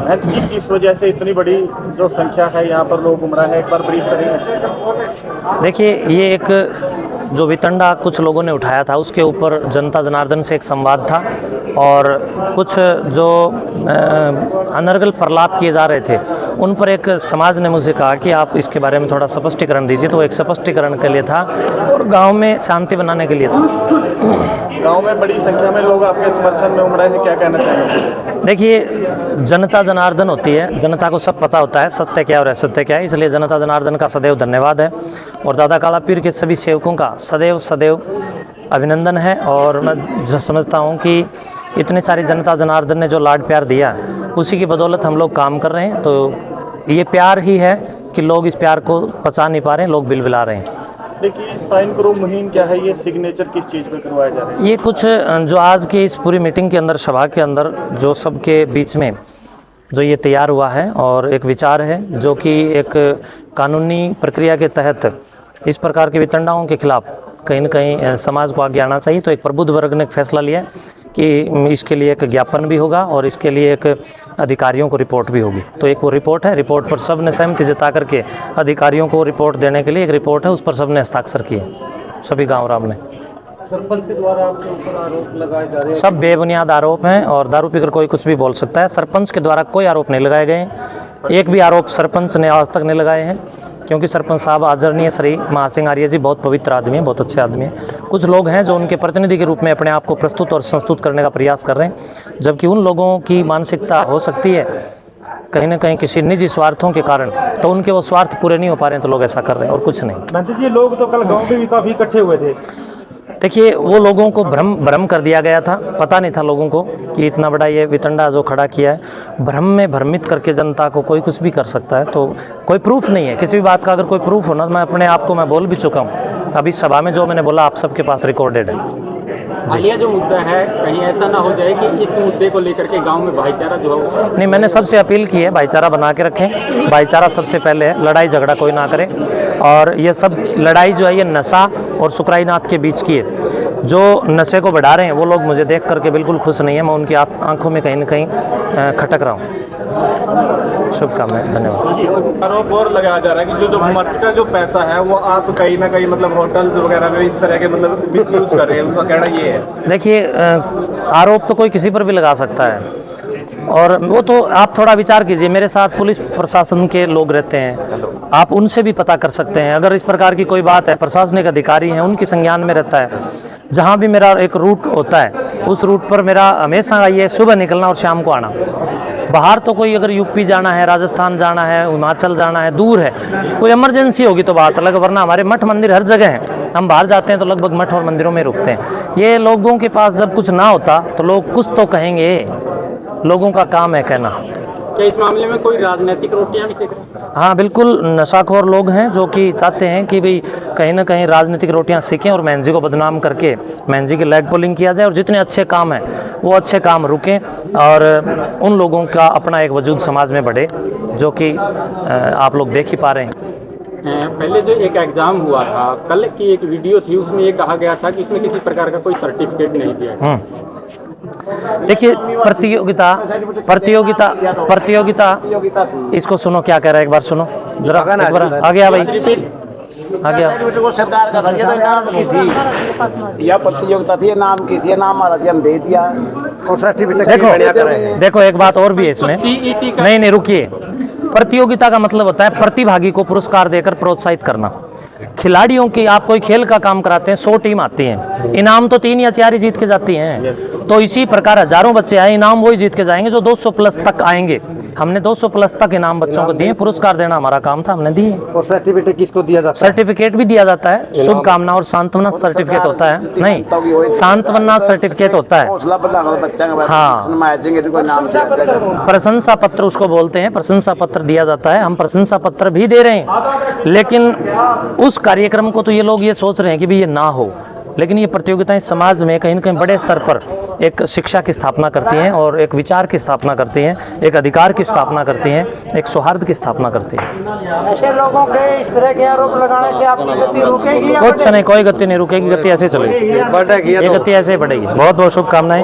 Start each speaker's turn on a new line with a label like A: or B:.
A: किस वजह से इतनी बड़ी जो संख्या है यहाँ पर लोग घूम रहे हैं, एक बार ब्रीफ करेंगे।
B: देखिए, ये एक जो वितंडा कुछ लोगों ने उठाया था उसके ऊपर जनता जनार्दन से एक संवाद था और कुछ जो अनर्गल प्रलाप किए जा रहे थे उन पर एक समाज ने मुझे कहा कि आप इसके बारे में थोड़ा स्पष्टीकरण दीजिए, तो एक स्पष्टीकरण के लिए था और गांव में शांति बनाने के लिए था।
A: गांव में बड़ी संख्या में लोग आपके समर्थन में उमड़ रहे हैं, क्या कहना चाहेंगे।
B: देखिए, जनता जनार्दन होती है, जनता को सब पता होता है सत्य क्या और असत्य क्या है, इसलिए जनता जनार्दन का सदैव धन्यवाद है और दादा काला पीर के सभी सेवकों का सदैव सदैव अभिनंदन है। और मैं समझता हूँ कि इतनी सारी जनता जनार्दन ने जो लाड प्यार दिया उसी की बदौलत हम लोग काम कर रहे हैं, तो ये प्यार ही है कि लोग इस प्यार को पचा नहीं पा रहे हैं, लोग बिलबिला रहे हैं।
A: देखिए, साइन करो मुहिम क्या है, ये सिग्नेचर किस चीज़ पे करवाया जा रहा है।
B: ये कुछ जो आज की इस पूरी मीटिंग के अंदर, सभा के अंदर जो सबके बीच में जो ये तैयार हुआ है और एक विचार है जो कि एक कानूनी प्रक्रिया के तहत इस प्रकार के वितंडाओं के खिलाफ कहीं न कहीं समाज को आगे आना चाहिए, तो एक प्रबुद्ध वर्ग ने एक फैसला लिया कि इसके लिए एक ज्ञापन भी होगा और इसके लिए एक अधिकारियों को रिपोर्ट भी होगी। तो एक वो रिपोर्ट है, रिपोर्ट पर सब ने सहमति जता करके अधिकारियों को रिपोर्ट देने के लिए एक रिपोर्ट है, उस पर सब ने हस्ताक्षर किए, सभी गाँव राम ने।
A: सरपंच के द्वारा आपके ऊपर आरोप लगाए जा रहे हैं,
B: सब बेबुनियाद आरोप हैं और दारू पीकर कोई कुछ भी बोल सकता है। सरपंच के द्वारा कोई आरोप नहीं लगाए गए, एक भी आरोप सरपंच ने आज तक नहीं लगाए हैं, क्योंकि सरपंच साहब आदरणीय श्री महासिंह आर्य जी बहुत पवित्र आदमी हैं, बहुत अच्छे आदमी हैं। कुछ लोग हैं जो उनके प्रतिनिधि के रूप में अपने आप को प्रस्तुत और संस्तुत करने का प्रयास कर रहे हैं, जबकि उन लोगों की मानसिकता हो सकती है कहीं ना कहीं किसी निजी स्वार्थों के कारण, तो उनके वो स्वार्थ पूरे नहीं हो पा रहे हैं तो लोग ऐसा कर रहे हैं और कुछ नहीं।
A: महंत जी, लोग तो कल गाँव में भी काफ़ी इकट्ठे हुए थे।
B: देखिए, वो लोगों को भ्रम कर दिया गया था, पता नहीं था लोगों को कि इतना बड़ा ये वितंडा जो खड़ा किया है, भ्रम में भ्रमित करके जनता को कोई कुछ भी कर सकता है। तो कोई प्रूफ नहीं है किसी भी बात का, अगर कोई प्रूफ हो ना, मैं अपने आप को मैं बोल भी चुका हूँ अभी सभा में, जो मैंने बोला आप सबके पास रिकॉर्डेड है।
C: हालिया जो मुद्दा है, कहीं ऐसा ना हो जाए कि इस मुद्दे को लेकर के गांव में भाईचारा जो है,
B: नहीं, मैंने सबसे अपील की है भाईचारा बना के रखें, भाईचारा सबसे पहले है, लड़ाई झगड़ा कोई ना करे। और ये सब लड़ाई जो है ये नशा और सुकराईनाथ के बीच की है। जो नशे को बढ़ा रहे हैं वो लोग मुझे देख करके बिल्कुल खुश नहीं है, मैं उनकी आंखों में कहीं ना कहीं खटक रहा हूँ। शुभकामनाएं, धन्यवाद।
A: आरोप और लगाया जा रहा है कि जो मत का जो पैसा है वो आप कहीं ना कहीं मतलब होटल्स वगैरह में इस तरह के मतलब मिसयूज कर रहे हैं, उनका कहना ये है।
B: देखिए, आरोप तो कोई किसी पर भी लगा सकता है और वो तो आप थोड़ा विचार कीजिए, मेरे साथ पुलिस प्रशासन के लोग रहते हैं, आप उनसे भी पता कर सकते हैं। अगर इस प्रकार की कोई बात है, प्रशासनिक अधिकारी हैं, उनकी संज्ञान में रहता है। जहाँ भी मेरा एक रूट होता है उस रूट पर मेरा हमेशा ये सुबह निकलना और शाम को आना। बाहर तो कोई अगर यूपी जाना है, राजस्थान जाना है, हिमाचल जाना है, दूर है, कोई इमरजेंसी होगी तो बात अलग, वरना हमारे मठ मंदिर हर जगह हैं। हम बाहर जाते हैं तो लगभग मठ और मंदिरों में रुकते हैं। ये लोगों के पास जब कुछ ना होता तो लोग कुछ तो कहेंगे, लोगों का काम है कहना।
C: क्या इस मामले में कोई राजनीतिक रोटियां भी सेक रहे हैं?
B: हाँ बिल्कुल, नशाखोर लोग हैं जो कि चाहते हैं कि भाई कहीं ना कहीं राजनीतिक रोटियां सीखें और महंत जी को बदनाम करके महंत जी की लेग पुलिंग किया जाए और जितने अच्छे काम हैं वो अच्छे काम रुकें और उन लोगों का अपना एक वजूद समाज में बढ़े, जो कि आप लोग देख ही पा रहे हैं।
C: पहले जो एक एग्जाम हुआ था, कल की एक वीडियो थी, उसमें ये कहा गया था कि इसमें किसी प्रकार का कोई सर्टिफिकेट नहीं दिया गया।
B: देखिए, प्रतियोगिता इसको सुनो क्या कह रहा है, एक बार सुनो जरा, एक बार आ गया भाई, आ गया।
D: सरकार का था, ये तो नाम की थी, यह प्रतियोगिता थी, नाम की थी, नाम हमारा हम दे दिया और सर्टिफिकेट।
B: देखो एक बात और भी है इसमें, नहीं रुकिए। प्रतियोगिता का मतलब होता है प्रतिभागी को पुरस्कार देकर प्रोत्साहित करना। खिलाड़ियों की, आप कोई खेल का काम कराते हैं, 100 टीम आती हैं, इनाम तो 3 या 4 ही जीत के जाती हैं। तो इसी प्रकार हजारों बच्चे आए, इनाम वही जीत के जाएंगे जो 200 प्लस तक आएंगे। हमने 200 प्लस तक इनाम बच्चों को दिए, पुरस्कार देना हमारा काम था, हमने दिए।
A: और सर्टिफिकेट किसको दिया जाता है?
B: सर्टिफिकेट भी दिया जाता है, शुभकामना और सांत्वना सर्टिफिकेट होता है, नहीं सांत्वना सर्टिफिकेट होता है। हाँ, प्रशंसा पत्र उसको बोलते हैं, प्रशंसा पत्र दिया जाता है, हम प्रशंसा पत्र भी दे रहे हैं। लेकिन उस कार्यक्रम को तो ये लोग ये सोच रहे हैं कि भी ये ना हो, लेकिन ये प्रतियोगिताएं समाज में कहीं न कहीं बड़े स्तर पर एक शिक्षा की स्थापना करती हैं और एक विचार की स्थापना करती हैं, एक अधिकार की स्थापना करती हैं, एक सौहार्द की स्थापना करती हैं।
D: ऐसे लोगों के इस तरह के आरोप लगाने से आपकी गति रुकेगी?
B: कुछ नहीं, कोई गति नहीं रुकेगी, गति ऐसे चलेगी, ये गति ऐसे ही बढ़ेगी। बहुत बहुत शुभकामनाएं।